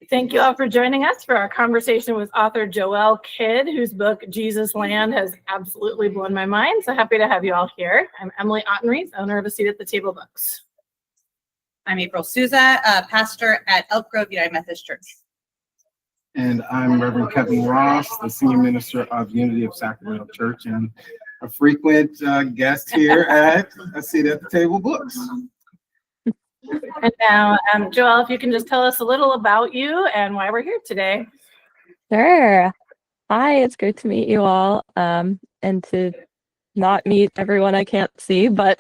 Thank you all for joining us for our conversation with author Joelle Kidd, whose book JESUSLAND has absolutely blown my mind. So happy to have you all here. I'm Emily Ottenrees, owner of A Seat at the Table Books. I'm April Souza, pastor at Elk Grove United Methodist Church. And I'm Reverend Kevin Ross, the senior minister of Unity of Sacramento Church and a frequent guest here at A Seat at the Table Books. And now, Joelle, if you can just tell us a little about you and why we're here today. Sure. Hi, it's great to meet you all, and to not meet everyone I can't see, but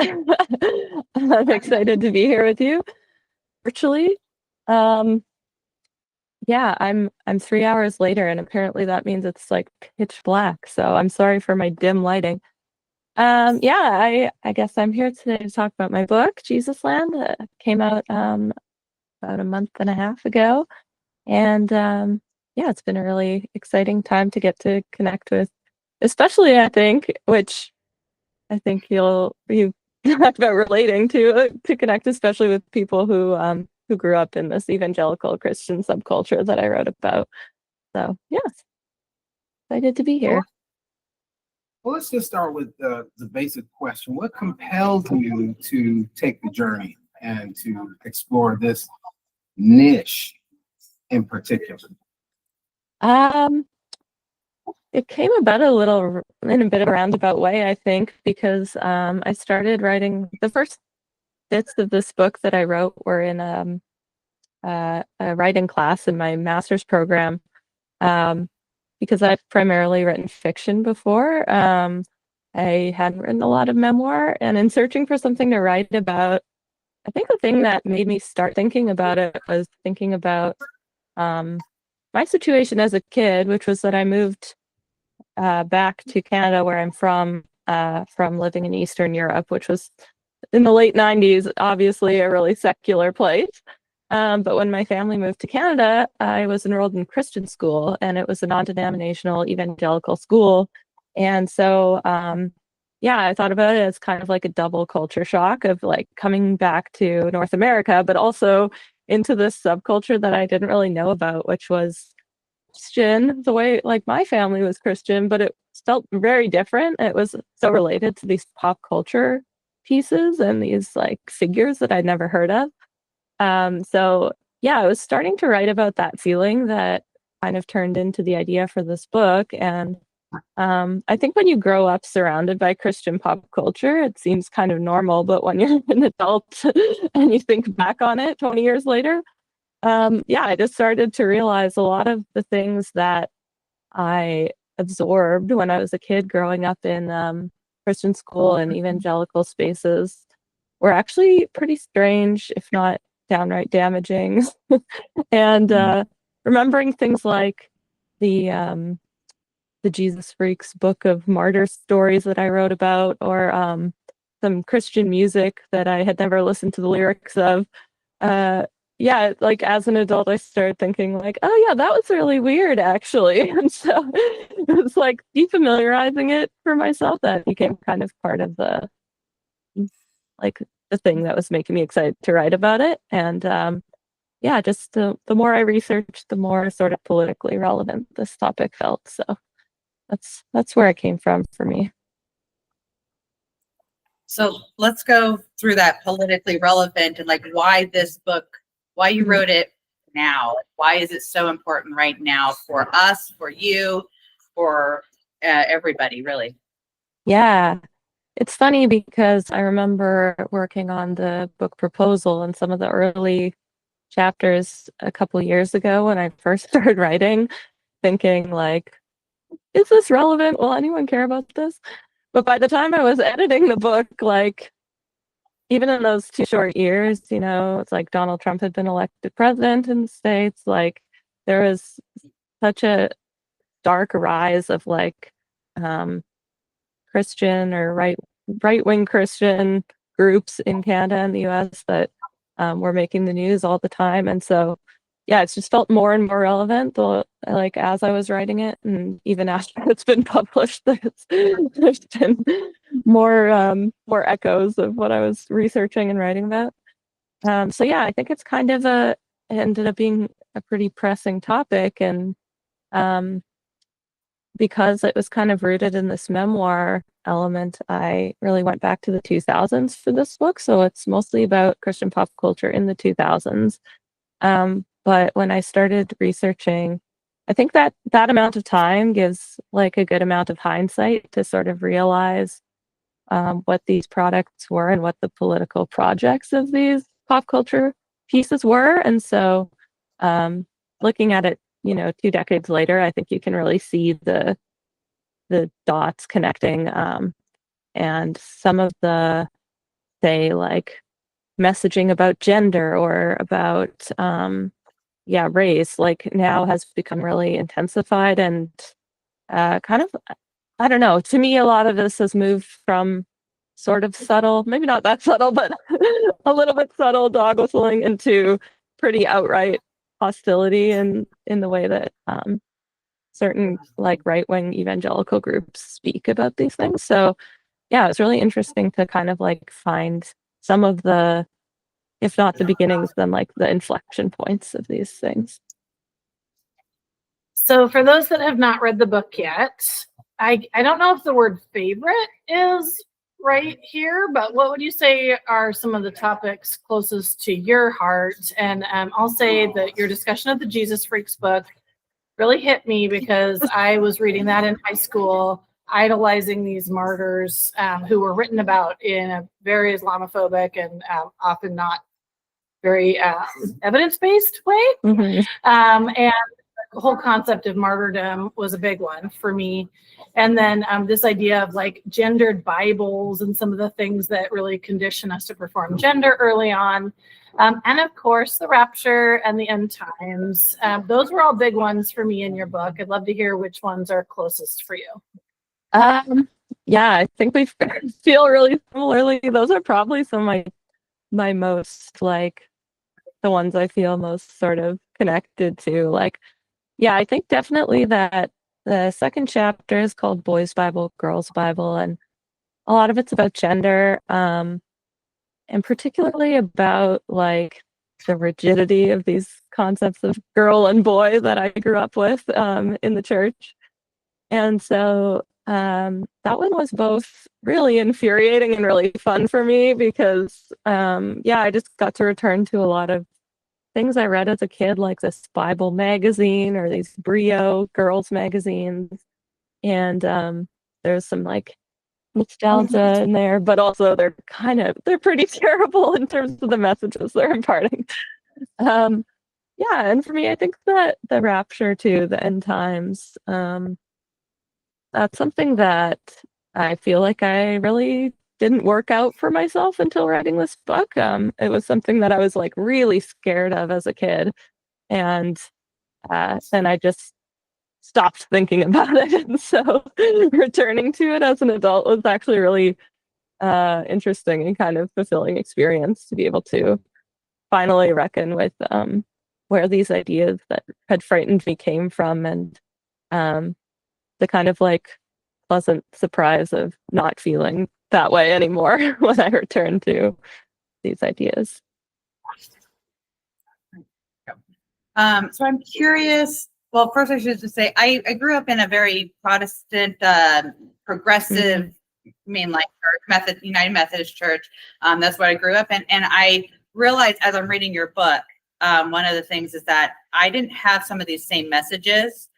I'm excited to be here with you virtually. Yeah, I'm 3 hours later, and apparently that means it's like pitch black. So I'm sorry for my dim lighting. Yeah, I guess I'm here today to talk about my book, JESUSLAND. Came out about a month and a half ago, and yeah, it's been a really exciting time to get to connect with, especially which I think you talked about relating to connect, especially with people who grew up in this evangelical Christian subculture that I wrote about. So yes, excited to be here. Well, let's just start with the basic question. What compelled you to take the journey and to explore this niche in particular? It came about in a bit of a roundabout way, I think, because I started writing the first bits of this book that I wrote were in a writing class in my master's program. Because I've primarily written fiction before. I hadn't written a lot of memoir, and in searching for something to write about, I think the thing that made me start thinking about it was thinking about my situation as a kid, which was that I moved back to Canada, where I'm from living in Eastern Europe, which was in the late 90s, obviously a really secular place. But when my family moved to Canada, I was enrolled in Christian school, and it was a non-denominational evangelical school. And so, yeah, I thought about it as kind of like a double culture shock of like coming back to North America, but also into this subculture that I didn't really know about, which was Christian, the way like my family was Christian, but it felt very different. It was so related to these pop culture pieces and these like figures that I'd never heard of. So yeah, I was starting to write about that feeling that kind of turned into the idea for this book. And I think when you grow up surrounded by Christian pop culture, it seems kind of normal. But when you're an adult and you think back on it 20 years later, yeah, I just started to realize a lot of the things that I absorbed when I was a kid growing up in Christian school and evangelical spaces were actually pretty strange, if not downright damaging. And remembering things like the Jesus Freaks book of martyr stories that I wrote about, or some Christian music that I had never listened to the lyrics of. Yeah, like as an adult, I started thinking like, oh yeah, that was really weird actually. And so it was like defamiliarizing it for myself that became kind of part of the thing that was making me excited to write about it. And yeah, just the more I researched, the more sort of politically relevant this topic felt. So that's where it came from for me. So let's go through that politically relevant and like why this book, why you wrote it now. Why is it so important right now for us, for you, for everybody, really? Yeah. It's funny because I remember working on the book proposal and some of the early chapters a couple years ago when I first started writing, thinking like, is this relevant? Will anyone care about this? But by the time I was editing the book, like, even in those 2 short years, it's like Donald Trump had been elected president in the States. Like, there was such a dark rise of like Christian or right-wing Christian groups in Canada and the US that were making the news all the time. And so, yeah, it's just felt more and more relevant like as I was writing it, and even after it's been published, there's been more echoes of what I was researching and writing about. So yeah, I think it's kind of it ended up being a pretty pressing topic. And because it was kind of rooted in this memoir element, I really went back to the 2000s for this book. So it's mostly about Christian pop culture in the 2000s. But when I started researching, I think that that amount of time gives like a good amount of hindsight to sort of realize what these products were and what the political projects of these pop culture pieces were. And so looking at it, 2 decades later, I think you can really see the dots connecting, and some of the, say, like messaging about gender or about race, like now has become really intensified and kind of, I don't know, to me a lot of this has moved from sort of subtle, maybe not that subtle, but a little bit subtle dog whistling into pretty outright hostility in the way that certain like right-wing evangelical groups speak about these things. So yeah, it's really interesting to kind of like find some of the, if not the beginnings, then like the inflection points of these things. So for those that have not read the book yet, I don't know if the word favorite is right here, but what would you say are some of the topics closest to your heart? And I'll say that your discussion of the Jesus Freaks book really hit me because I was reading that in high school, idolizing these martyrs who were written about in a very Islamophobic and often not very evidence-based way. And the whole concept of martyrdom was a big one for me. And then this idea of like gendered Bibles and some of the things that really condition us to perform gender early on. And of course, the rapture and the end times. Those were all big ones for me in your book. I'd love to hear which ones are closest for you. Yeah, I think we feel really similarly. Those are probably some of my most like the ones I feel most sort of connected to. Like, yeah, I think definitely that the second chapter is called Boys Bible, Girls Bible, and a lot of it's about gender, and particularly about like the rigidity of these concepts of girl and boy that I grew up with in the church. And so that one was both really infuriating and really fun for me because, I just got to return to a lot of things I read as a kid, like this Bible magazine or these Brio girls magazines. And there's some like nostalgia in there, but also they're pretty terrible in terms of the messages they're imparting. And for me, I think that the rapture too, the end times, that's something that I feel like I really didn't work out for myself until writing this book. It was something that I was like really scared of as a kid. And then I just stopped thinking about it. And so returning to it as an adult was actually really interesting and kind of fulfilling experience to be able to finally reckon with where these ideas that had frightened me came from, and the kind of like pleasant surprise of not feeling that way anymore when I return to these ideas. So I'm curious. Well, first I should just say I grew up in a very Protestant, progressive mainline church, United Methodist Church. That's what I grew up in, and I realized as I'm reading your book, one of the things is that I didn't have some of these same messages,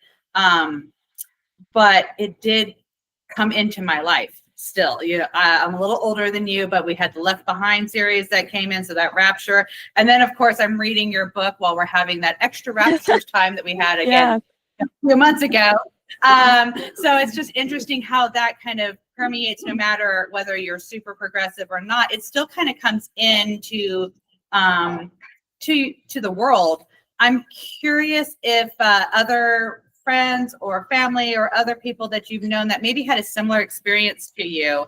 but it did come into my life still. I'm a little older than you, but we had the Left Behind series that came in, so that rapture. And then, of course, I'm reading your book while we're having that extra rapture time that we had again a few months ago. So it's just interesting how that kind of permeates, no matter whether you're super progressive or not. It still kind of comes into to the world. I'm curious if other friends or family or other people that you've known that maybe had a similar experience to you,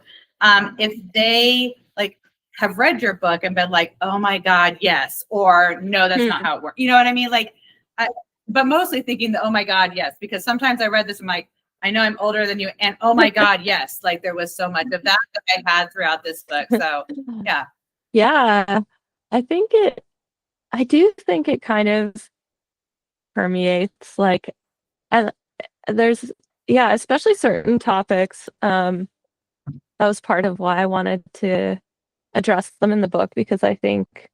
if they like have read your book and been like, oh my God, yes, or no, that's not how it works. You know what I mean? Like, but mostly thinking the, oh my God, yes, because sometimes I read this, I'm like, I know I'm older than you, and oh my God, yes, like there was so much of that I had throughout this book. So I do think it kind of permeates, like, and there's, yeah, especially certain topics. That was part of why I wanted to address them in the book, because I think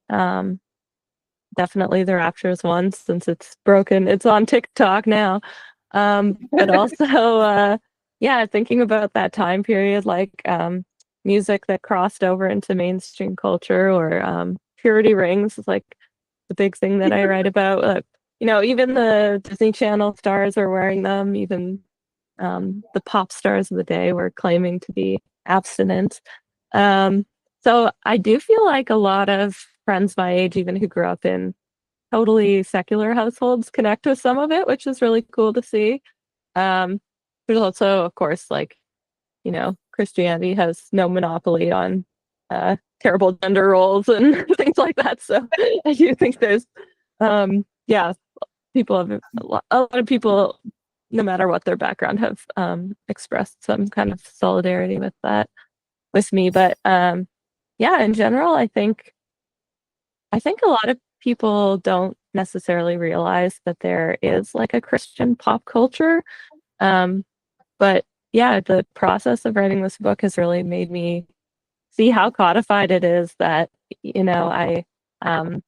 definitely the rapture is one, since it's broken. It's on TikTok now. But also, yeah, thinking about that time period, like music that crossed over into mainstream culture, or purity rings is like the big thing that I write about. Even the Disney Channel stars are wearing them. Even the pop stars of the day were claiming to be abstinent. So I do feel like a lot of friends my age, even who grew up in totally secular households, connect with some of it, which is really cool to see. Um, there's also, of course, like, Christianity has no monopoly on terrible gender roles and things like that. So I do think there's, yeah, people have a lot of people, no matter what their background, have expressed some kind of solidarity with that with me. But yeah, in general, I think a lot of people don't necessarily realize that there is like a Christian pop culture. But yeah, the process of writing this book has really made me see how codified it is that, I, for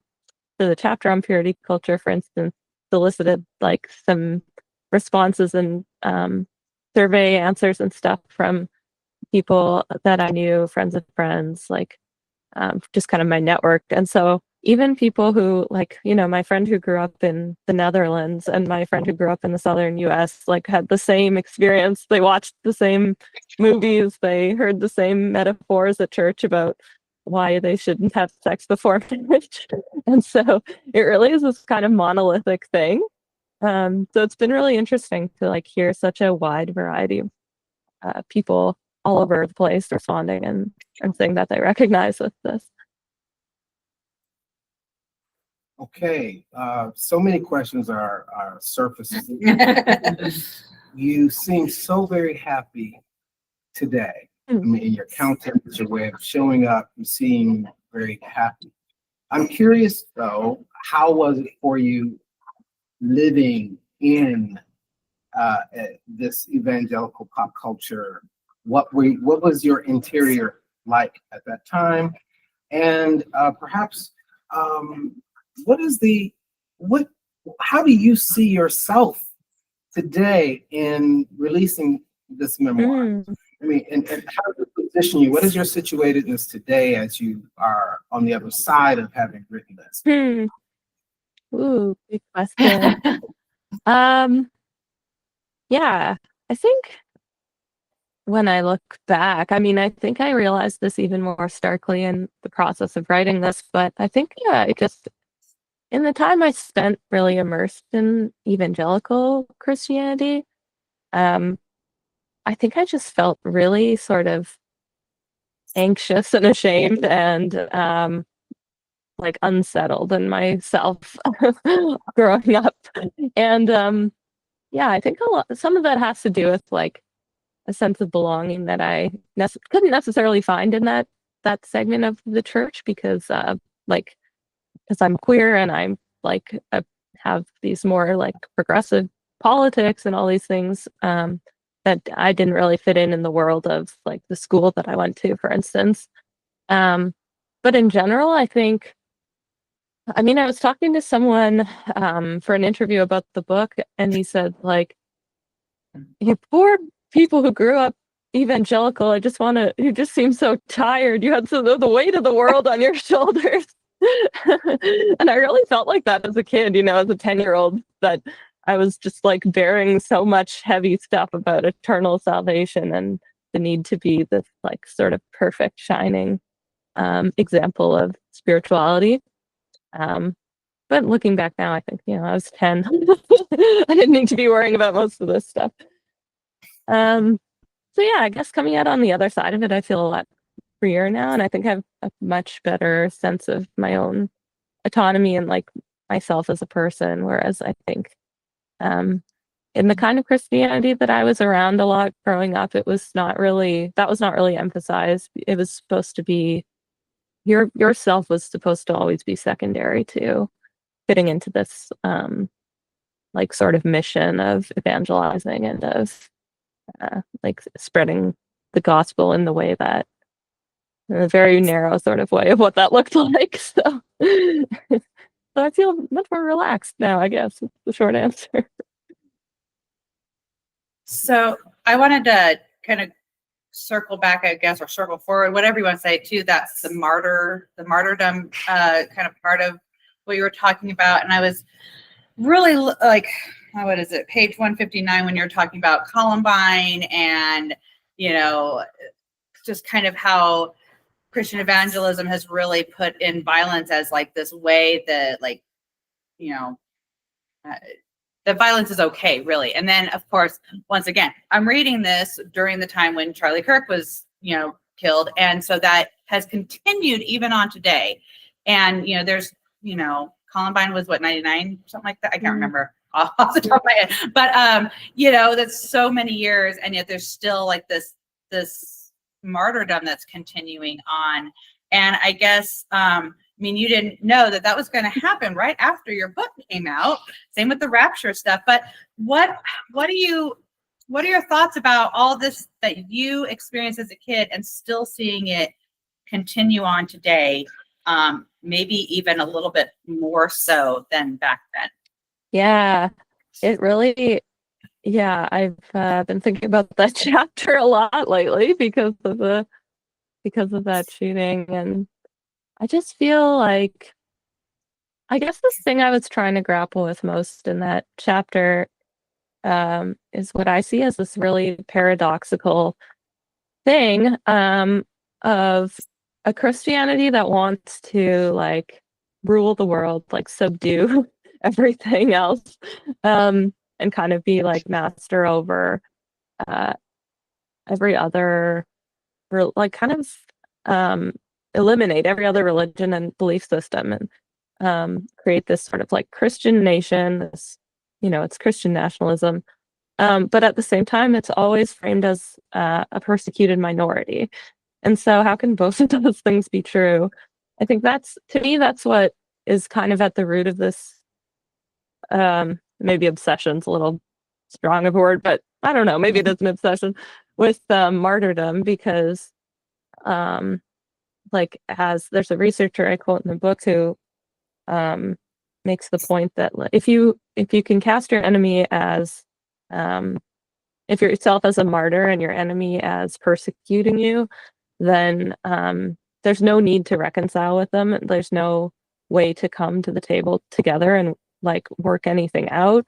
the chapter on purity culture, for instance, solicited like some responses and survey answers and stuff from people that I knew, friends of friends, like just kind of my network. And so even people who, like, my friend who grew up in the Netherlands and my friend who grew up in the southern US, like, had the same experience. They watched the same movies, they heard the same metaphors at church about why they shouldn't have sex before marriage. And so it really is this kind of monolithic thing. So it's been really interesting to like hear such a wide variety of people all over the place responding and saying that they recognize with this. Okay, so many questions are surfacing. You seem so very happy today. I mean, in your countenance, your way of showing up, you seem very happy. I'm curious though, how was it for you living in this evangelical pop culture? What was your interior like at that time? And perhaps how do you see yourself today in releasing this memoir? I mean, and how does it position you? What is your situatedness today as you are on the other side of having written this? Ooh, big question. Yeah, I think when I look back, I mean, I think I realized this even more starkly in the process of writing this, but I think, yeah, it just, in the time I spent really immersed in evangelical Christianity, I think I just felt really sort of anxious and ashamed and like unsettled in myself growing up. And yeah, I think some of that has to do with like a sense of belonging that I couldn't necessarily find in that segment of the church, because because I'm queer and I'm like have these more like progressive politics and all these things that I didn't really fit in the world of like the school that I went to, for instance. But in general, I mean, I was talking to someone for an interview about the book, and he said, like, you poor people who grew up evangelical, you just seem so tired. You had the weight of the world on your shoulders. And I really felt like that as a kid, as a 10-year-old, that I was just like bearing so much heavy stuff about eternal salvation and the need to be this like sort of perfect, shining example of spirituality. But looking back now, I think, I was 10. I didn't need to be worrying about most of this stuff. So yeah, I guess coming out on the other side of it, I feel a lot freer now, and I think I have a much better sense of my own autonomy and like myself as a person. Whereas I think in the kind of Christianity that I was around a lot growing up, that was not really emphasized. It was supposed to be yourself was supposed to always be secondary to fitting into this like sort of mission of evangelizing and of like spreading the gospel in the way that, in a very narrow sort of way of what that looked like. So, so I feel much more relaxed now, I guess, is the short answer. So I wanted to kind of circle back, I guess, or circle forward, whatever you want to say, to that's the martyrdom kind of part of what you were talking about. And I was really like, what is it, page 159, when you're talking about Columbine and, you know, just kind of how Christian evangelism has really put in violence as like this way that, like, you know, that violence is okay, really. And then, of course, once again, I'm reading this during the time when Charlie Kirk was, you know, killed. And so that has continued even on today. And, you know, there's, you know, Columbine was what, 99, something like that. I can't remember off the top of my head. But, you know, that's so many years. And yet there's still like this martyrdom that's continuing on. And I guess, I mean, you didn't know that that was going to happen right after your book came out. Same with the rapture stuff. But what are your thoughts about all this that you experienced as a kid and still seeing it continue on today? Maybe even a little bit more so than back then. Yeah, it really, yeah, I've been thinking about that chapter a lot lately because of that shooting. And I just feel like, I guess the thing I was trying to grapple with most in that chapter is what I see as this really paradoxical thing of a Christianity that wants to like rule the world, like subdue everything else, and kind of be like master over every other, like kind of eliminate every other religion and belief system, and create this sort of like Christian nation, this, you know, it's Christian nationalism. But at the same time, it's always framed as a persecuted minority. And so how can both of those things be true? I think that's, to me, that's what is kind of at the root of this, maybe obsession's a little strong of a word, but I don't know, maybe it is an obsession with martyrdom, because like, as there's a researcher I quote in the book who makes the point that if you can cast your enemy as if yourself as a martyr and your enemy as persecuting you, then there's no need to reconcile with them. There's no way to come to the table together and like work anything out.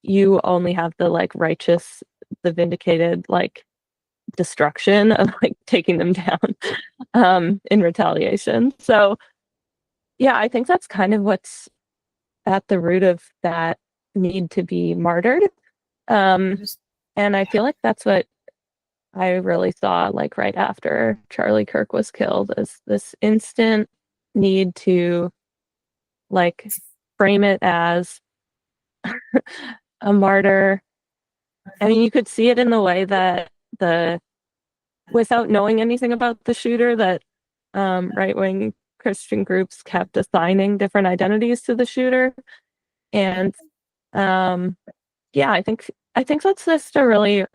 You only have the like righteous, the vindicated like destruction of like taking them down in retaliation. So yeah, I think that's kind of what's at the root of that need to be martyred. And I feel like that's what I really saw like right after Charlie Kirk was killed, is this instant need to like frame it as a martyr. I mean, you could see it in the way that without knowing anything about the shooter, that right-wing Christian groups kept assigning different identities to the shooter. And yeah, I think that's just a really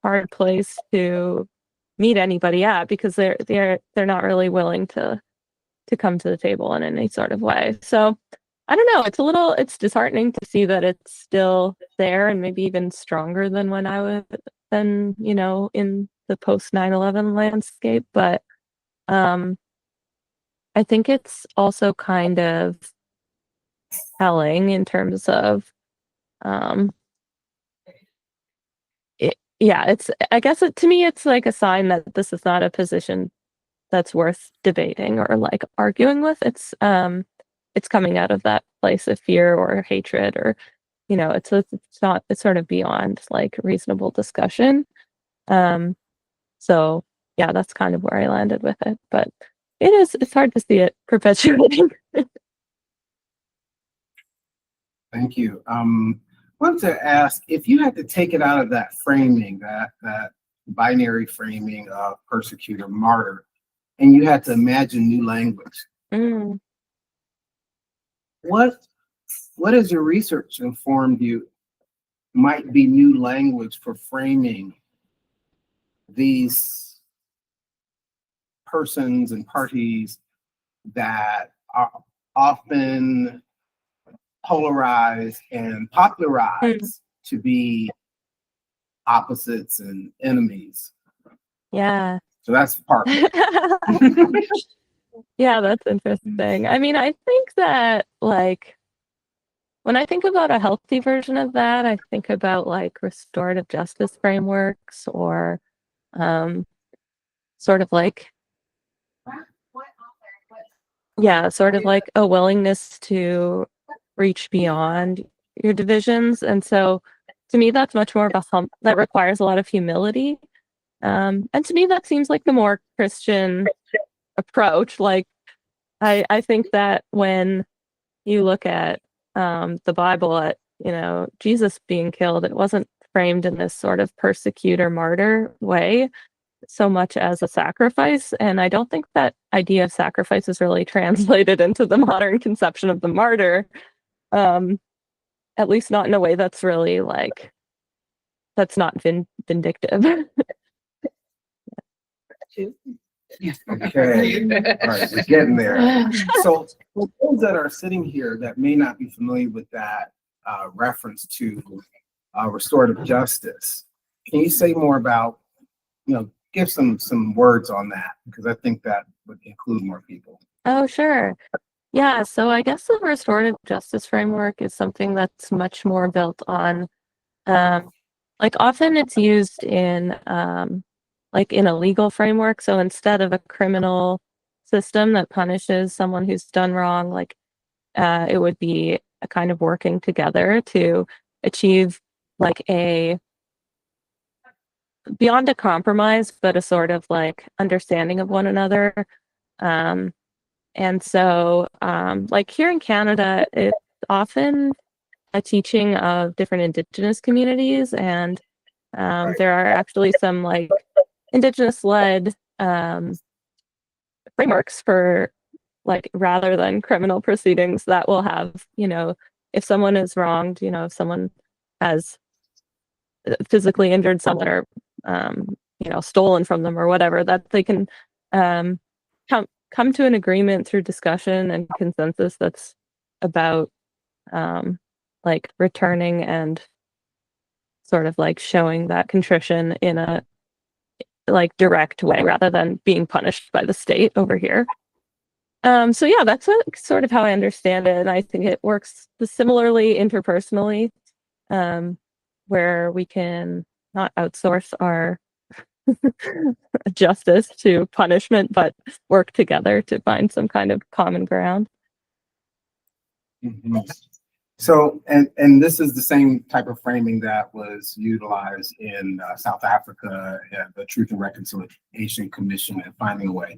hard place to meet anybody at, because they're not really willing to come to the table in any sort of way. So I don't know, it's disheartening to see that it's still there, and maybe even stronger than when I was you know, in the post 9/11 landscape. But I think it's also kind of telling in terms of it's, I guess to me, it's like a sign that this is not a position that's worth debating or like arguing with. It's coming out of that place of fear or hatred, or, you know, it's sort of beyond like reasonable discussion. So yeah, that's kind of where I landed with it, but it's hard to see it perpetuating. Thank you. Wanted to ask, if you had to take it out of that framing, that binary framing of persecutor, martyr, and you had to imagine new language, Mm. what what has your research informed you might be new language for framing these persons and parties that are often polarized and popularized to be opposites and enemies? Yeah. So that's part. Yeah, that's interesting. I mean, I think that like when I think about a healthy version of that, I think about like restorative justice frameworks or sort of like yeah, sort of like a willingness to reach beyond your divisions. And so to me, that's much more of a hump that requires a lot of humility. And to me, that seems like the more Christian approach. Like, I think that when you look at the Bible, at, you know, Jesus being killed, it wasn't framed in this sort of persecutor martyr way so much as a sacrifice. And I don't think that idea of sacrifice is really translated into the modern conception of the martyr, at least not in a way that's really like, that's not vindictive. Okay, all right, we're getting there. So for those that are sitting here that may not be familiar with that reference to restorative justice, can you say more about, give some words on that? Because I think that would include more people. Oh, sure. Yeah, so I guess the restorative justice framework is something that's much more built on, like often it's used in, like in a legal framework. So instead of a criminal system that punishes someone who's done wrong, like it would be a kind of working together to achieve like a beyond a compromise, but a sort of like understanding of one another. Um, and so, like here in Canada, it's often a teaching of different Indigenous communities, and there are actually some like Indigenous-led frameworks for like rather than criminal proceedings that will have, you know, if someone is wronged, you know, if someone has physically injured someone or you know, stolen from them or whatever, that they can um, come to an agreement through discussion and consensus that's about like returning and sort of like showing that contrition in a like direct way rather than being punished by the state over here. So yeah, that's sort of how I understand it, and I think it works similarly interpersonally, where we can not outsource our justice to punishment, but work together to find some kind of common ground. Mhm. So, and this is the same type of framing that was utilized in South Africa, the Truth and Reconciliation Commission, and Finding a Way.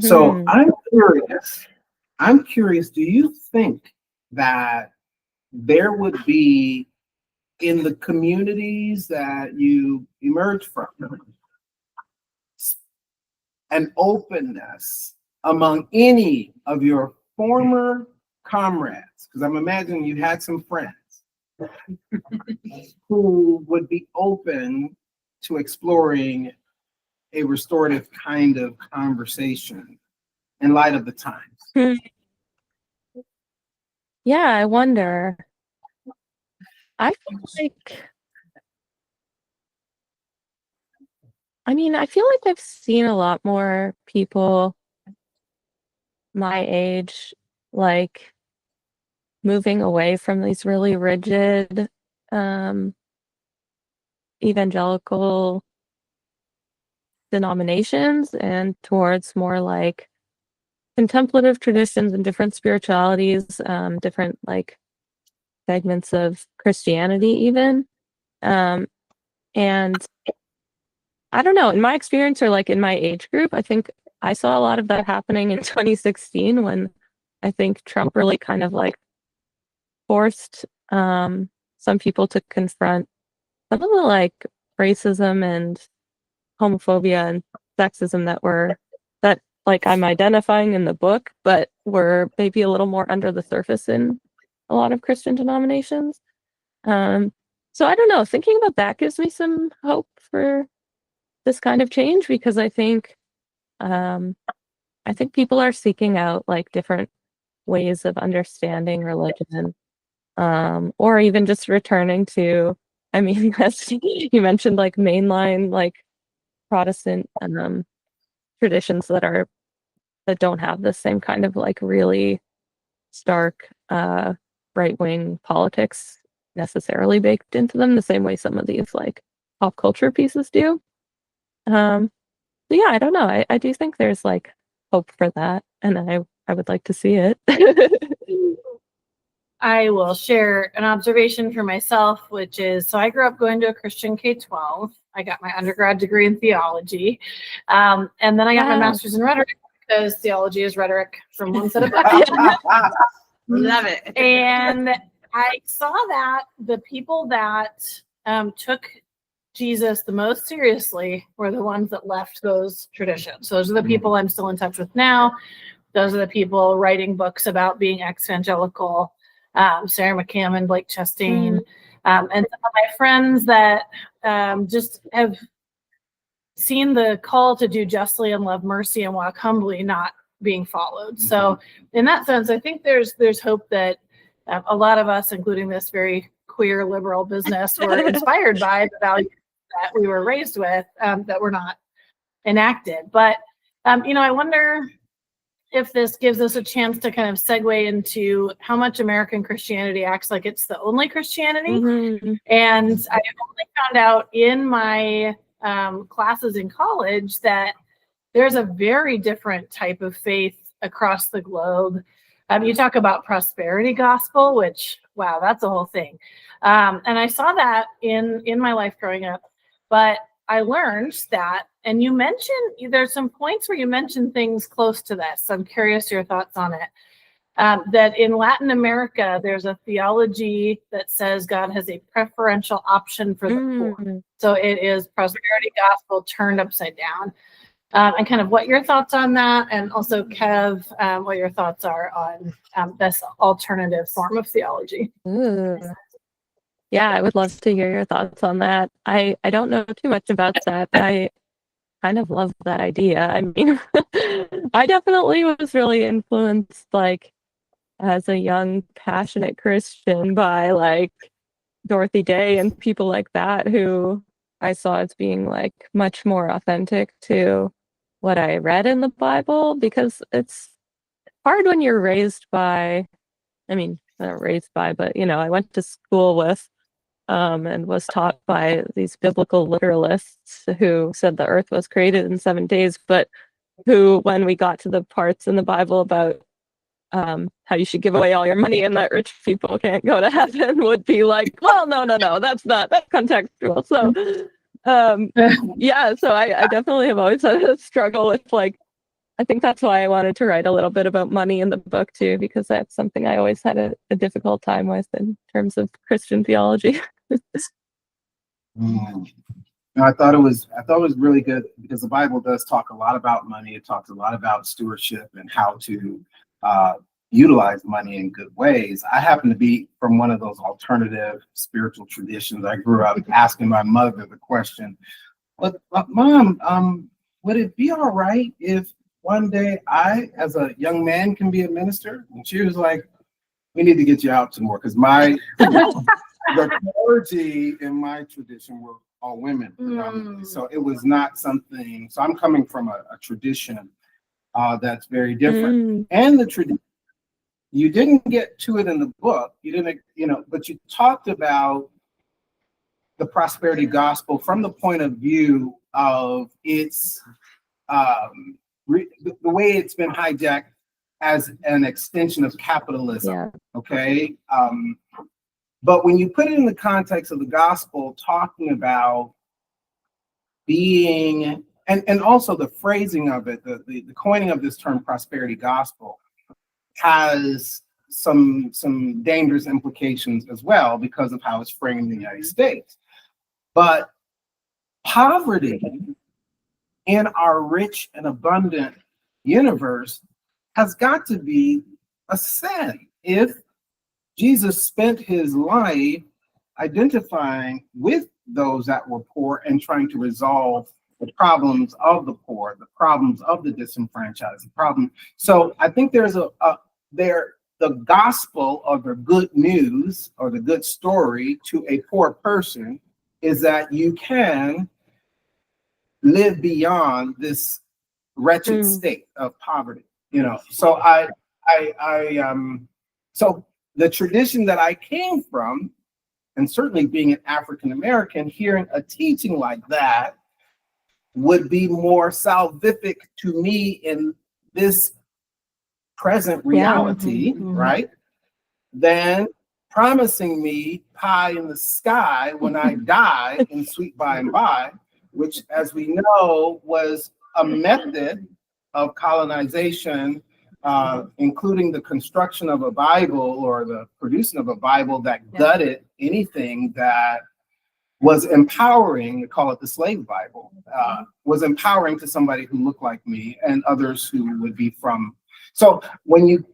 So Mhm. I'm curious, do you think that there would be in the communities that you emerge from an openness among any of your former comrades? Because I'm imagining you had some friends who would be open to exploring a restorative kind of conversation in light of the times. Yeah, I wonder. I feel like, I mean, I feel like I've seen a lot more people my age, like moving away from these really rigid, um, evangelical denominations and towards more like contemplative traditions and different spiritualities, different like segments of Christianity, even. Um, and I don't know, in my experience or like in my age group, I think I saw a lot of that happening in 2016 when I think Trump really kind of like forced some people to confront some of the like racism and homophobia and sexism that like I'm identifying in the book, but were maybe a little more under the surface in a lot of Christian denominations. So I don't know, thinking about that gives me some hope for this kind of change, because I think people are seeking out like different ways of understanding religion, or even just returning to, I mean, as you mentioned, like mainline, like Protestant traditions that don't have the same kind of like really stark right-wing politics necessarily baked into them the same way some of these like pop culture pieces do. So yeah, I don't know. I do think there's like hope for that, and I would like to see it. I will share an observation for myself, which is, so I grew up going to a Christian K-12. I got my undergrad degree in theology. And then I got my Wow. master's in rhetoric, because theology is rhetoric from one set of books. Love it. And I saw that the people that took Jesus the most seriously were the ones that left those traditions. So those are the people I'm still in touch with now. Those are the people writing books about being ex-evangelical. Sarah McCammon, Blake Chastain, and some of my friends that just have seen the call to do justly and love mercy and walk humbly not being followed. So in that sense, I think there's hope that a lot of us, including this very queer liberal business, were inspired by the values that we were raised with, that were not enacted. But I wonder if this gives us a chance to kind of segue into how much American Christianity acts like it's the only Christianity. And I only found out in my classes in college that there's a very different type of faith across the globe. You talk about prosperity gospel, which, wow, that's a whole thing. And I saw that in my life growing up. But I learned that, and you mentioned, there's some points where you mentioned things close to this. I'm curious your thoughts on it. That in Latin America, there's a theology that says God has a preferential option for the poor. So it is prosperity gospel turned upside down. And kind of what your thoughts on that, and also Kev, what your thoughts are on this alternative form of theology. Ooh. Yeah, I would love to hear your thoughts on that. I don't know too much about that, but I kind of love that idea. I mean, I definitely was really influenced, like, as a young, passionate Christian by, like, Dorothy Day and people like that, who I saw as being, like, much more authentic to what I read in the Bible, because it's hard when you're raised by, I mean, not raised by, but, I went to school with and was taught by these biblical literalists who said the earth was created in 7 days, but who, when we got to the parts in the Bible about how you should give away all your money and that rich people can't go to heaven, would be like, well, no, that's contextual. So, yeah, so I definitely have always had a struggle with, like, I think that's why I wanted to write a little bit about money in the book too, because that's something I always had a difficult time with in terms of Christian theology. No, I thought it was really good, because the Bible does talk a lot about money. It talks a lot about stewardship and how to utilize money in good ways. I happen to be from one of those alternative spiritual traditions. I grew up asking my mother the question, but Mom, would it be all right if one day I, as a young man, can be a minister? And she was like, we need to get you out some more, because the clergy in my tradition were all women predominantly. So it was not something, so I'm coming from a tradition that's very different. And the tradition, you didn't get to it in the book, you didn't, but you talked about the prosperity gospel from the point of view of its, the way it's been hijacked as an extension of capitalism. Yeah. Okay. But when you put it in the context of the gospel, talking about being, and also the phrasing of it, the coining of this term prosperity gospel has some dangerous implications as well, because of how it's framed in the United States. But poverty in our rich and abundant universe has got to be a sin if Jesus spent his life identifying with those that were poor and trying to resolve the problems of the poor, the problems of the disenfranchised, the problem. So I think there's the gospel or the good news or the good story to a poor person is that you can live beyond this wretched state of poverty. So so the tradition that I came from, and certainly being an African American, hearing a teaching like that would be more salvific to me in this present reality, right? Than promising me pie in the sky when I die in sweet by and by, which, as we know, was a method of colonization, including the construction of a Bible or the producing of a Bible that gutted anything that was empowering, we call it the slave Bible, was empowering to somebody who looked like me and others who would be from. So when you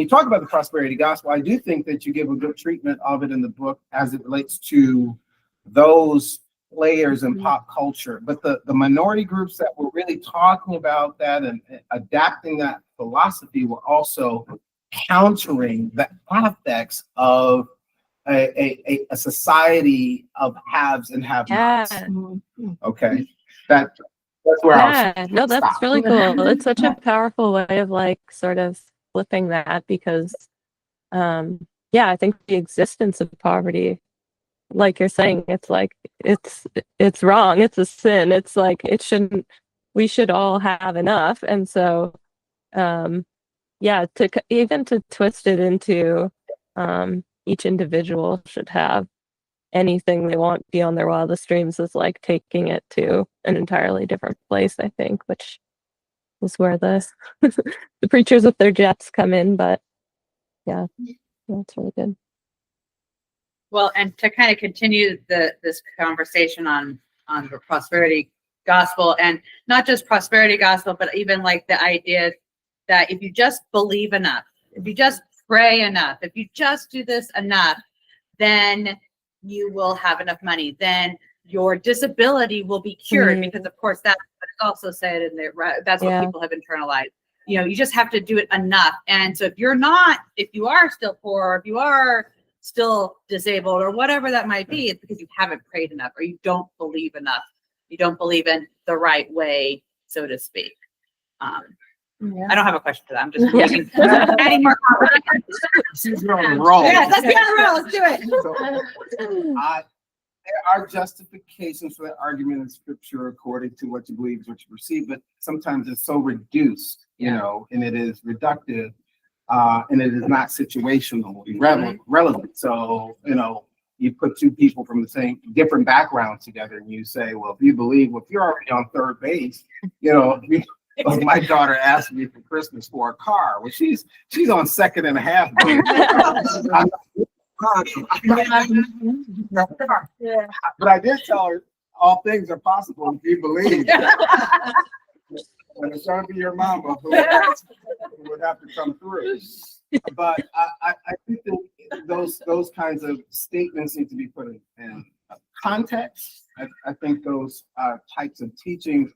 talk about the prosperity gospel, I do think that you give a good treatment of it in the book as it relates to those players in pop culture. But the minority groups that were really talking about that and adapting that philosophy were also countering the affects of a society of haves and have-nots. Okay, that's where no, that's really cool. It's such a powerful way of like sort of flipping that because, I think the existence of poverty, like you're saying, it's like it's wrong. It's a sin. It's like we should all have enough, and so, to twist it into, each individual should have anything they want beyond their wildest dreams is like taking it to an entirely different place, I think, which is where the preachers with their jets come in. But yeah, that's really good. Well, and to kind of continue this conversation on the prosperity gospel, and not just prosperity gospel, but even like the idea that if you just believe enough, if you just pray enough, if you just do this enough, then you will have enough money. Then your disability will be cured, because of course that's what it's also said in there. Right? That's what people have internalized. You just have to do it enough. And so if you are still poor, or if you are still disabled, or whatever that might be, it's because you haven't prayed enough, or you don't believe enough. You don't believe in the right way, so to speak. I don't have a question for that. I'm just adding more. She's on a roll. Yeah, let's be on a roll. Let's do it. There are justifications for that argument in scripture according to what you believe is what you perceive, but sometimes it's so reduced, and it is reductive, and it is not situational, relevant. So, you put two people from the same different backgrounds together and you say, well, if you believe, if you're already on third base, my daughter asked me for Christmas for a car. Well, she's on second and a half. But I did tell her all things are possible if you believe. And it's going to be your mama who would have to come through. But I think that those kinds of statements need to be put in context. I think those types of teachings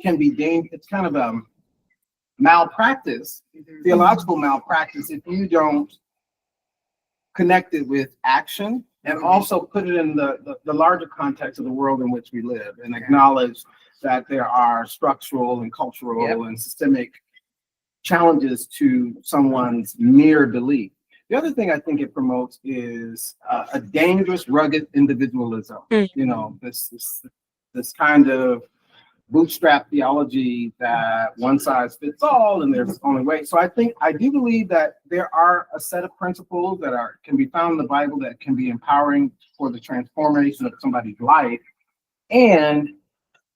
can be dangerous. It's kind of a malpractice, theological malpractice, if you don't connect it with action and also put it in the larger context of the world in which we live, and acknowledge that there are structural and cultural and systemic challenges to someone's mere belief. The other thing I think it promotes is a dangerous, rugged individualism. This kind of bootstrap theology that one size fits all and there's only way. So I do believe that there are a set of principles that can be found in the Bible that can be empowering for the transformation of somebody's life, and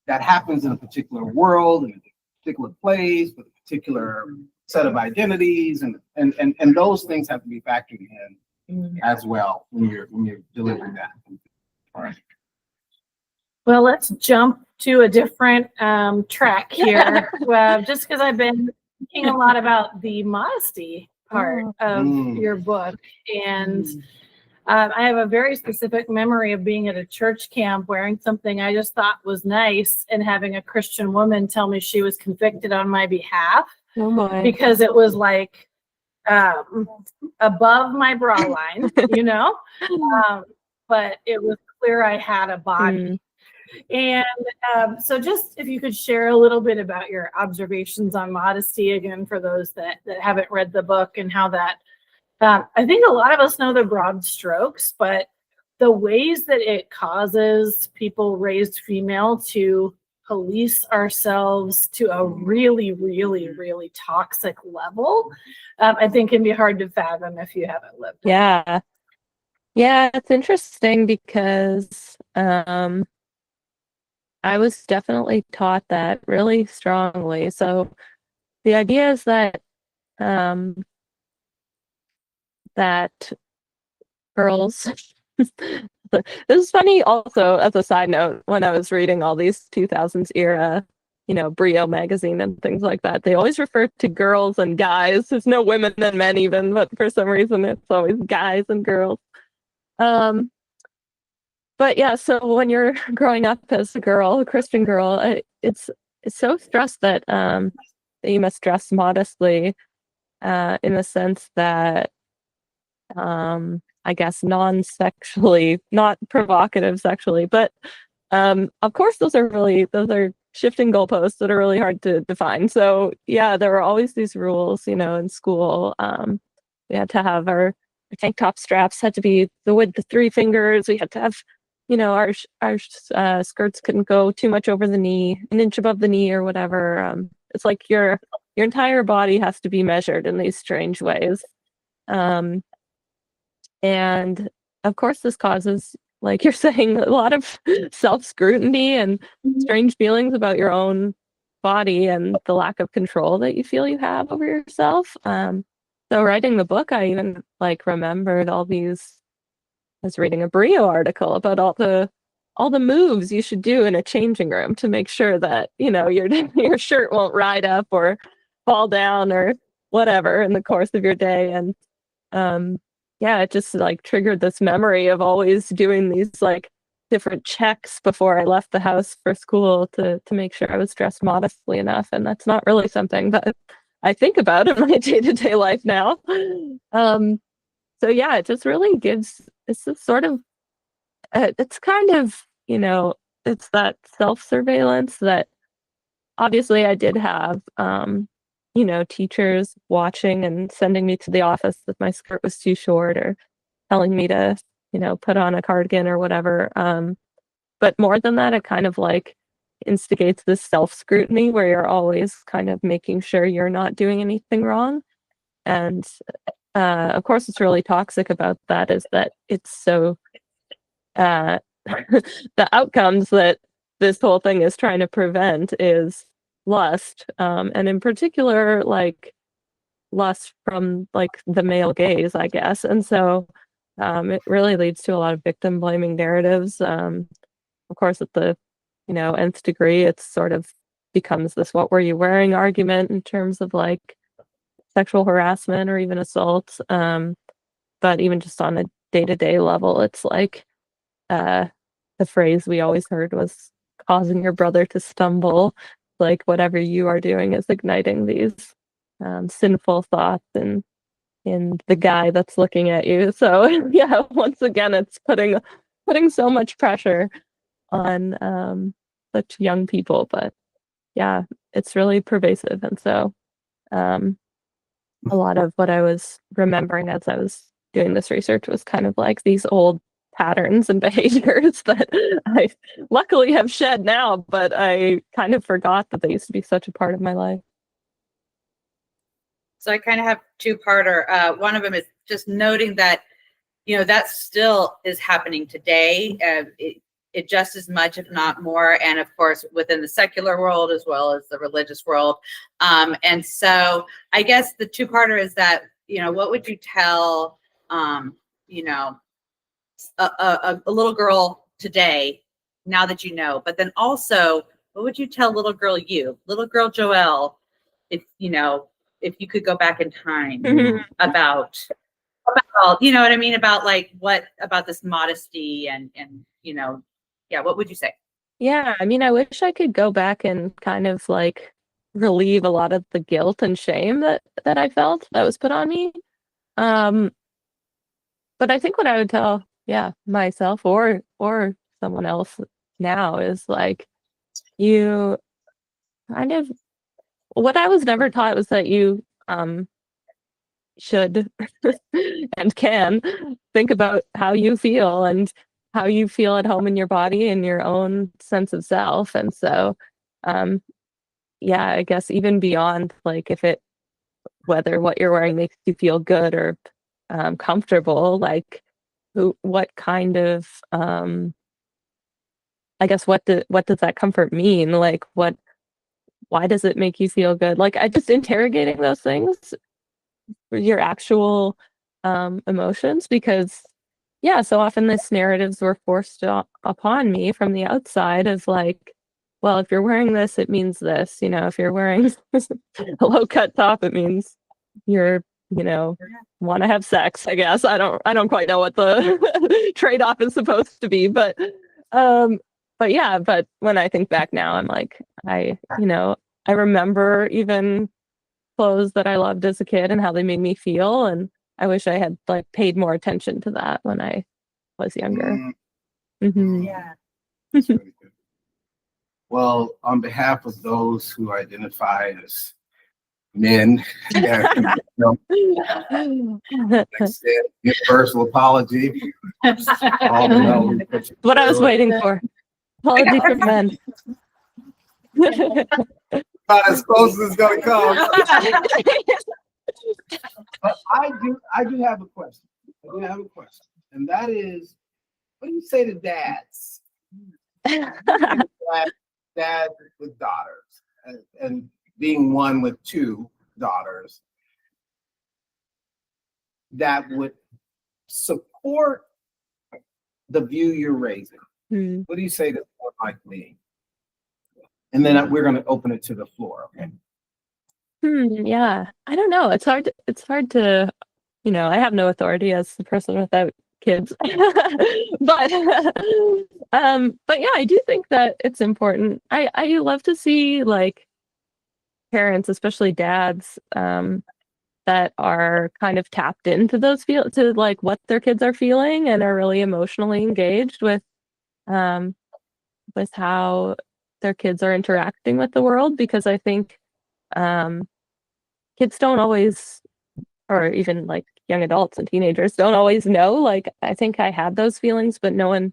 that happens in a particular world, in a particular place, with a particular set of identities, and those things have to be factored in as well when you're delivering that. All right. Well, let's jump to a different track here. Just because I've been thinking a lot about the modesty part Oh. of Mm. your book. And I have a very specific memory of being at a church camp wearing something I just thought was nice and having a Christian woman tell me she was convicted on my behalf Oh my. because it was like above my bra line, you know? But it was clear I had a body. And so just if you could share a little bit about your observations on modesty again for those that haven't read the book and how that, I think a lot of us know the broad strokes, but the ways that it causes people raised female to police ourselves to a really, really, really toxic level, I think can be hard to fathom if you haven't lived it. Yeah. Yeah, it's interesting because I was definitely taught that really strongly. So the idea is that that girls this is funny also as a side note, when I was reading all these 2000s era, Brio magazine and things like that, they always refer to girls and guys. There's no women and men even, but for some reason it's always guys and girls. But yeah, so when you're growing up as a girl, a Christian girl, it's so stressed that you must dress modestly, in the sense that I guess non-sexually, not provocative sexually, but of course those are shifting goalposts that are really hard to define. So yeah, there were always these rules, in school. We had to have our tank top straps had to be the width of 3 fingers. We had to have, our skirts couldn't go too much over the knee, an inch above the knee or whatever. It's like your entire body has to be measured in these strange ways. And of course, this causes, like you're saying, a lot of self-scrutiny and strange feelings about your own body and the lack of control that you feel you have over yourself. So writing the book, I even remembered all these. I was reading a Brio article about all the moves you should do in a changing room to make sure that your shirt won't ride up or fall down or whatever in the course of your day. And yeah, it just triggered this memory of always doing these different checks before I left the house for school to make sure I was dressed modestly enough. And that's not really something that I think about in my day-to-day life now. So yeah, it just really it's this sort of, it's kind of, it's that self-surveillance that obviously I did have, teachers watching and sending me to the office if my skirt was too short or telling me to, put on a cardigan or whatever. But more than that, it kind of instigates this self-scrutiny where you're always kind of making sure you're not doing anything wrong. And of course, what's really toxic about that is that it's so the outcomes that this whole thing is trying to prevent is lust, and in particular, lust from the male gaze, I guess. And so it really leads to a lot of victim blaming narratives. Of course, at the nth degree, it's sort of becomes this "what were you wearing" argument in terms of sexual harassment or even assault. But even just on a day-to-day level, it's the phrase we always heard was causing your brother to stumble. Whatever you are doing is igniting these sinful thoughts in the guy that's looking at you. So yeah, once again, it's putting so much pressure on such young people. But yeah, it's really pervasive. And so a lot of what I was remembering as I was doing this research was kind of these old patterns and behaviors that I luckily have shed now, but I kind of forgot that they used to be such a part of my life. So I kind of have two-parter. One of them is just noting that, that still is happening today. It just as much, if not more, and of course within the secular world as well as the religious world. And so I guess the two-parter is that, what would you tell, a little girl today, now that but then also, what would you tell little girl Joelle, if if you could go back in time Mhm. about, you know what I mean? About like, what about this modesty and, you know, yeah, what would you say? Yeah, I mean, I wish I could go back and kind of like relieve a lot of the guilt and shame that I felt that was put on me. Um, but I think what I would tell, yeah, myself or someone else now is like you kind of what I was never taught was that you should and can think about how you feel and how you feel at home in your body and your own sense of self. And so um yeah, I guess even beyond like if it whether what you're wearing makes you feel good or comfortable, like what kind of I guess what does that comfort mean? Like why does it make you feel good? Like I just interrogating those things, your actual emotions, because yeah, so often this narratives were forced upon me from the outside of like, well, if you're wearing this, it means this, you know, if you're wearing a low cut top, it means you're, you know, want to have sex, I guess. I don't quite know what the trade-off is supposed to be, um but yeah, but when I think back now, I'm like, you know, I remember even clothes that I loved as a kid and how they made me feel, and I wish I had like paid more attention to that when I was younger. Hmm. Yeah. That's really good. Well, on behalf of those who identify as men, and, extend universal apology. All the know we put you What I was through it. waiting for. Apology from men. About as close as it's gonna come. But I do have a question. I do have a question, and that is, what do you say to dads? Dad with daughters, and being one with two daughters that would support the view you're raising. Hmm. What do you say to someone like me? And then we're going to open it to the floor. Okay. Yeah, I don't know. It's hard to, you know, I have no authority as the person without kids. But yeah, I do think that it's important. I love to see like parents, especially dads, that are kind of tapped into those feel to like what their kids are feeling and are really emotionally engaged with how their kids are interacting with the world, because I think um kids don't always, or even like young adults and teenagers don't always know. Like I think I had those feelings, but I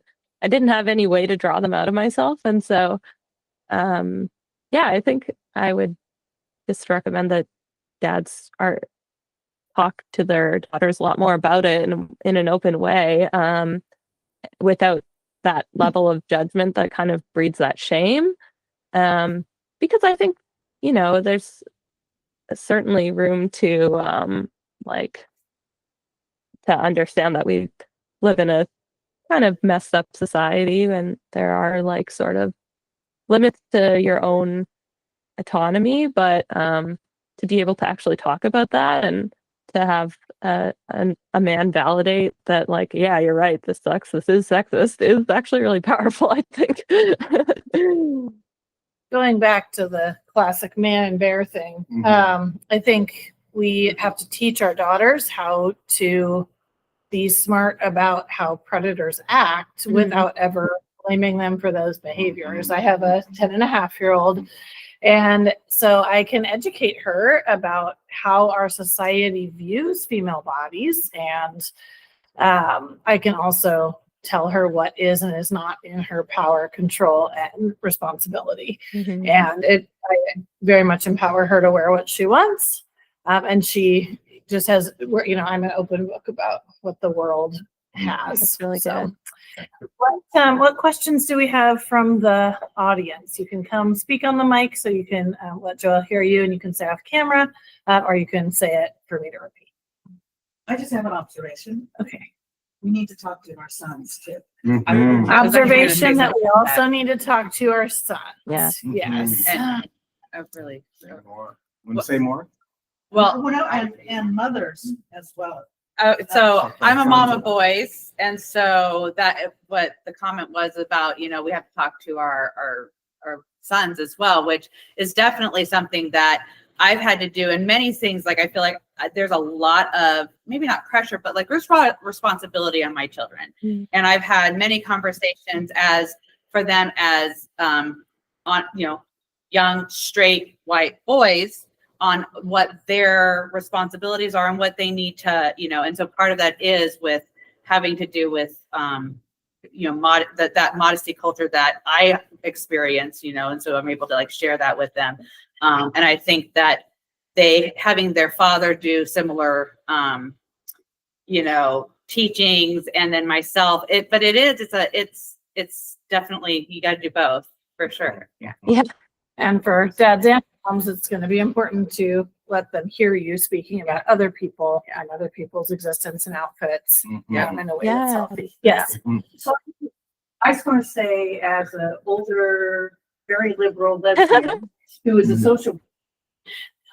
didn't have any way to draw them out of myself. And so yeah, I think I would just recommend that dads are talk to their daughters a lot more about it in an open way, without that level of judgment that kind of breeds that shame. Because I think, you know, there's certainly room to like to understand that we live in a kind of messed up society and there are like sort of limits to your own autonomy, but to be able to actually talk about that and to have a man validate that, like, yeah, you're right, this sucks, this is sexist, is actually really powerful, I think. Going back to the classic man and bear thing, I think we have to teach our daughters how to be smart about how predators act without ever blaming them for those behaviors. I have a 10-and-a-half-year-old, and so I can educate her about how our society views female bodies, and I can also tell her what is and is not in her power, control, and responsibility. Mhm. And I very much empower her to wear what she wants. And she just has, you know, I'm an open book about what the world has. That's really So, good. what questions do we have from the audience? You can come speak on the mic so you can let Joelle hear you, and you can say off camera, or you can say it for me to repeat. I just have an observation. Okay. We need to talk to our sons too. Mhm. Observation that we also need to talk to our sons. Yeah. Yes. And, really. Say more. Want to say more? Well, And mothers as well. so I'm a mom of boys, and so that what the comment was about, you know, we have to talk to our sons as well, which is definitely something that I've had to do. And many things, like I feel like there's a lot of maybe not pressure, but like responsibility on my children. And I've had many conversations for them as on, you know, young straight white boys on what their responsibilities are and what they need to, you know, and so part of that is with having to do with, you know, that modesty culture that I experience, you know, and so I'm able to like share that with them. And I think that having their father do similar, you know, teachings, and then myself, it's definitely, you got to do both for sure. Yeah. Yeah. And for dads and moms, it's going to be important to let them hear you speaking about other people and other people's existence and outfits. Yeah. In a way that's Yeah. healthy. Yes. So I just want to say, as an older, very liberal lesbian who is a social,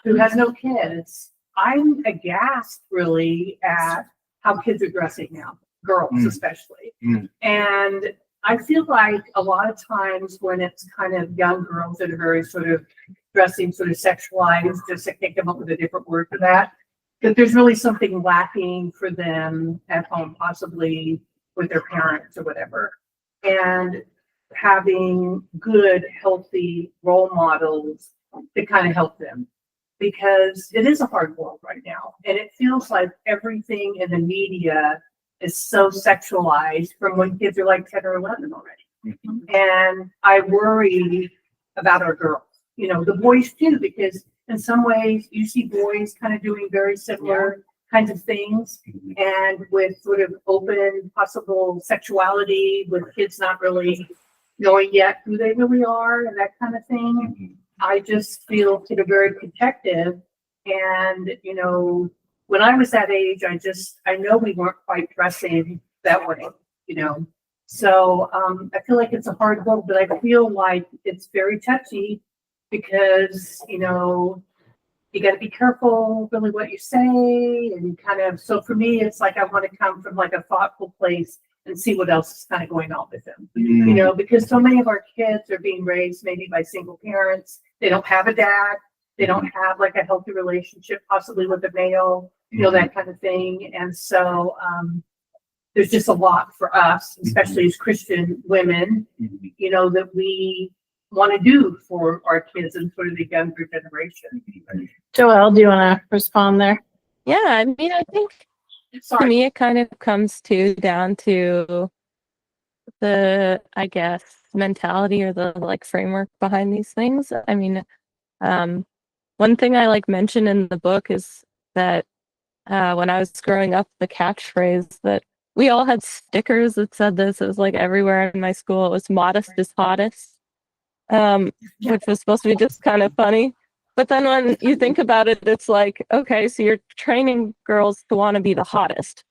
who has no kids, I'm aghast really at how kids are dressing now, girls especially. And I feel like a lot of times when it's kind of young girls that are very sort of dressing sort of sexualized, just I can't come up with a different word for that there's really something lacking for them at home, possibly with their parents or whatever. And having good, healthy role models to kind of help them, because it is a hard world right now. And it feels like everything in the media is so sexualized from when kids are like 10 or 11 already. And I worry about our girls, you know, the boys too, because in some ways you see boys kind of doing very similar kinds of things, and with sort of open possible sexuality, with kids not really knowing yet who they really are and that kind of thing. I just feel sort of very protective. And, you know, when I was that age, I know we weren't quite dressing that way, you know. So I feel like it's a hard world, but I feel like it's very touchy because, you know, you got to be careful really what you say, and kind of, so for me, it's like I want to come from like a thoughtful place and see what else is kind of going on with them, you know, because so many of our kids are being raised maybe by single parents. They don't have a dad. They don't have like a healthy relationship, possibly with a male, you know, that kind of thing. And so there's just a lot for us, especially as Christian women, you know, that we want to do for our kids and sort of the younger generation. Joelle, do you want to respond there? Yeah, I mean, I think to me it kind of comes down to the, I guess, mentality or the like framework behind these things. I mean, one thing I like mention in the book is that when I was growing up, the catchphrase that we all had stickers that said this. It was like everywhere in my school. It was "modest is hottest," which was supposed to be just kind of funny. But then when you think about it, it's like, okay, so you're training girls to want to be the hottest,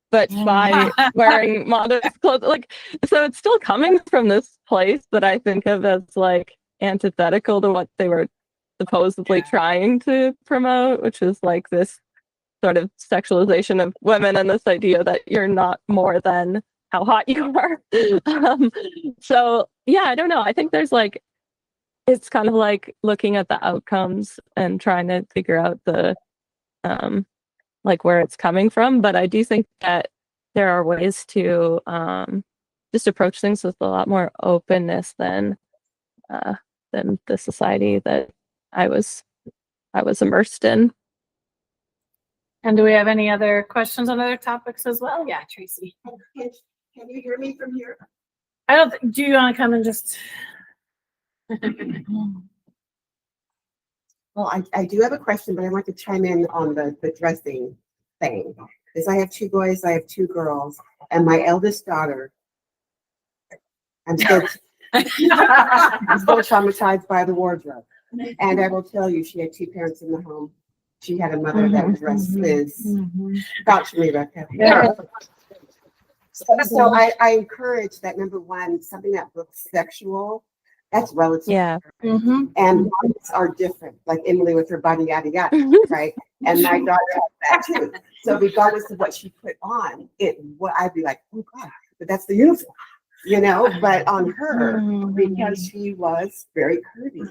but by wearing modest clothes, like, so it's still coming from this place that I think of as like antithetical to what they were supposedly trying to promote, which is like this sort of sexualization of women and this idea that you're not more than how hot you are. So yeah, I don't know. I think there's like, it's kind of like looking at the outcomes and trying to figure out the like where it's coming from. But I do think that there are ways to just approach things with a lot more openness than the society that I was immersed in. And do we have any other questions on other topics as well? Yeah, Tracy. Can you hear me from here? I don't think, do you want to come and just? Well, I do have a question, but I want to chime in on the dressing thing. Because I have two boys, I have two girls, and my eldest daughter, I'm still traumatized by the wardrobe. And I will tell you, she had two parents in the home. She had a mother that dressed Liz. Vouch for me, Rebecca. So I encourage that, number one, something that looks sexual, That's relative. Yeah. Mm-hmm. And bodies are different, like Emily with her body, yada, yada, right? And my daughter has that too. So regardless of what she put on, I'd be like, oh God, but that's the uniform, but on her, because she was very curvy.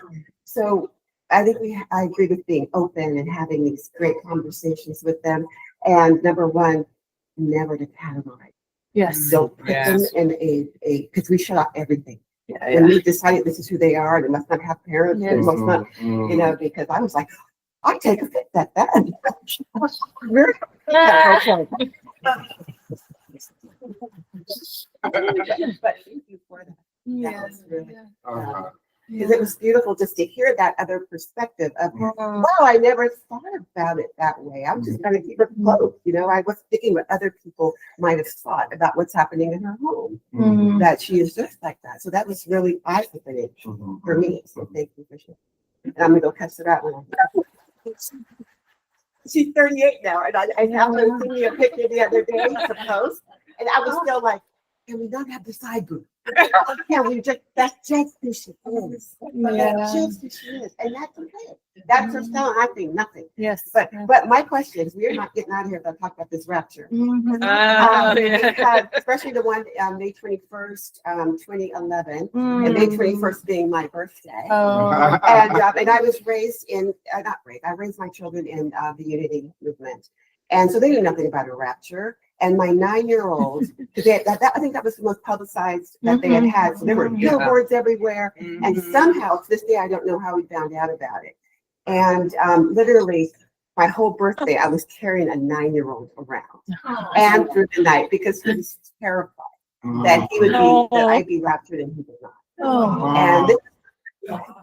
So I think I agree with being open and having these great conversations with them. And number one, never to categorize. Yes. Don't put them in because we shut off everything. When we decided this is who they are, they must not have parents, they must not, because I was like, I take offense at that. Very but thank you for that. That was really, because it was beautiful just to hear that other perspective of, wow, I never thought about it that way. I'm just going to keep it close. I was thinking what other people might have thought about what's happening in her home, that she is just like that. So that was really eye-opening for me. So thank you for sharing. And I'm going to go cuss it out when I She's 38 now, and I happened to send me a picture the other day to post, and I was still like, can we not have the side boob? Can we that's just who she is. That's just who she is. And that's okay. That's her style. I think nothing. Yes. But my question is, we're not getting out of here to talk about this rapture. Because especially the one May 21st, 2011, and May 21st being my birthday. And I was raised in, I raised my children in the Unity movement. And so they knew nothing about a rapture. And my 9-year-old, I think that was the most publicized that they had. So there were billboards everywhere. And somehow, to this day, I don't know how we found out about it. And literally, my whole birthday, I was carrying a 9-year-old around and through the night because he was terrified that he would that I'd be raptured and he would not. And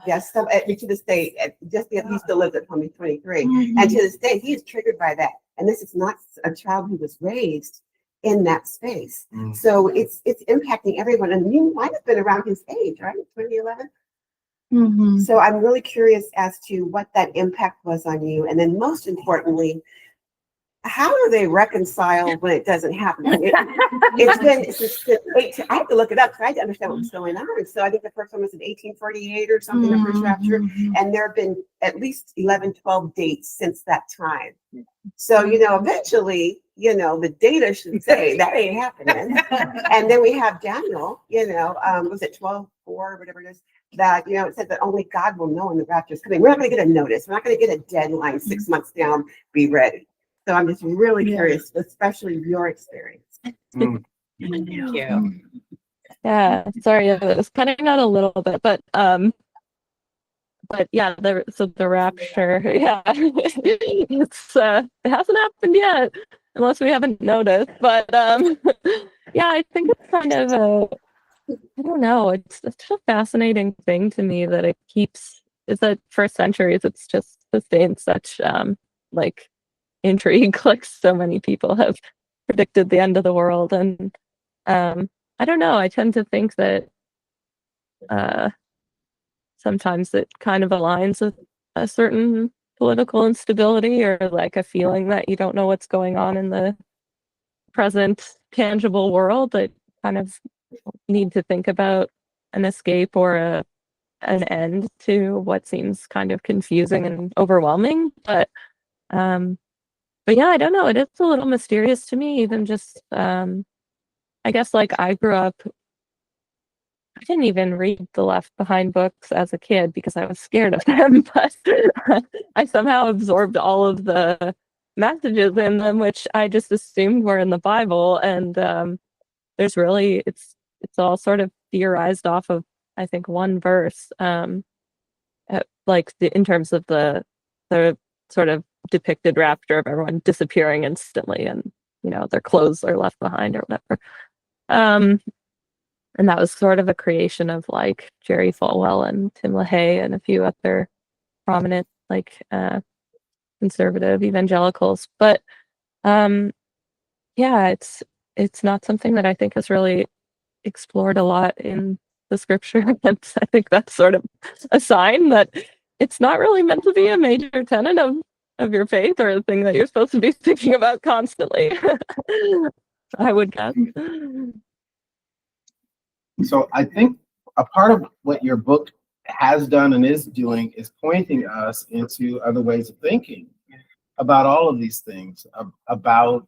yes, so to this day, just because he still lives at 23, and to this day, he is triggered by that. And this is not a child who was raised in that space. So it's impacting everyone. And you might have been around his age, right? 2011. So I'm really curious as to what that impact was on you. And then most importantly, how do they reconcile when it doesn't happen? It's been I have to look it up because I had to understand what was going on. So I think the first one was in 1848 or something, the first rapture. And there have been at least 11, 12 dates since that time. So, eventually, the data should say that ain't happening. And then we have Daniel, was it 12:4, whatever it is, that, it said that only God will know when the rapture is coming. We're not going to get a notice. We're not going to get a deadline 6 months down, be ready. So I'm just really curious, especially your experience. Thank you. Yeah, sorry, it was cutting out a little bit, but yeah, the rapture, it hasn't happened yet, unless we haven't noticed. But yeah, I think it's kind of I don't know, it's such a fascinating thing to me that it's that for centuries it's just sustained such like intrigue, like so many people have predicted the end of the world. And I don't know, I tend to think that sometimes it kind of aligns with a certain political instability or like a feeling that you don't know what's going on in the present tangible world, that kind of need to think about an escape or an end to what seems kind of confusing and overwhelming. But yeah, I don't know. It is a little mysterious to me, even just, I guess, like I grew up, I didn't even read the Left Behind books as a kid because I was scared of them, but I somehow absorbed all of the messages in them, which I just assumed were in the Bible. And there's really, it's all sort of theorized off of, I think, one verse, like in terms of the sort of depicted rapture of everyone disappearing instantly and their clothes are left behind or whatever, and that was sort of a creation of like Jerry Falwell and Tim LaHaye and a few other prominent like conservative evangelicals. But yeah, it's not something that I think is really explored a lot in the scripture. And I think that's sort of a sign that it's not really meant to be a major tenet of your faith or a thing that you're supposed to be thinking about constantly. I would guess. So I think a part of what your book has done and is doing is pointing us into other ways of thinking about all of these things, about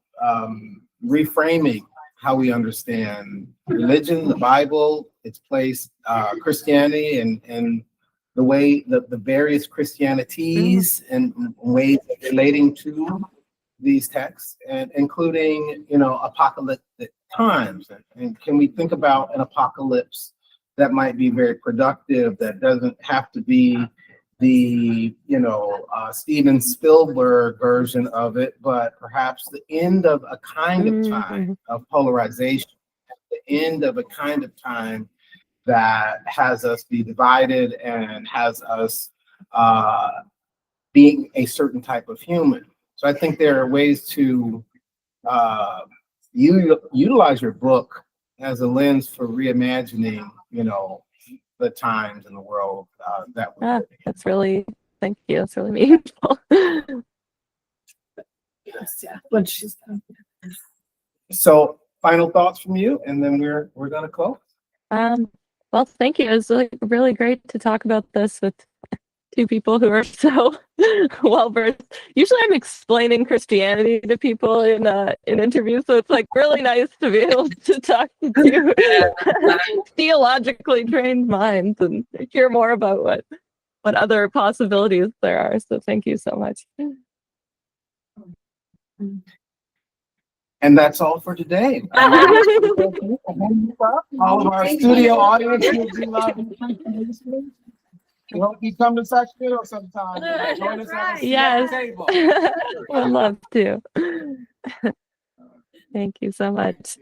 reframing how we understand religion, the Bible, its place, Christianity, and the way the various Christianities and ways of relating to these texts, and including, apocalyptic times. And can we think about an apocalypse that might be very productive, that doesn't have to be the, Steven Spielberg version of it, but perhaps the end of a kind of time of polarization, the end of a kind of time that has us be divided and has us being a certain type of human. So I think there are ways to utilize your book as a lens for reimagining, the times and the world that we're living in. That's really, thank you. That's really meaningful. Yes, yeah. When she's done. So final thoughts from you, and then we're gonna close. Well, thank you. It was really great to talk about this with two people who are so well versed. Usually I'm explaining Christianity to people in interviews, so it's like really nice to be able to talk to two theologically trained minds and hear more about what other possibilities there are. So thank you so much. And that's all for today. All of our studio audience, we love you. We hope you come to Sacramento sometime. Join us at the Yes. table. Would love to. Thank you so much.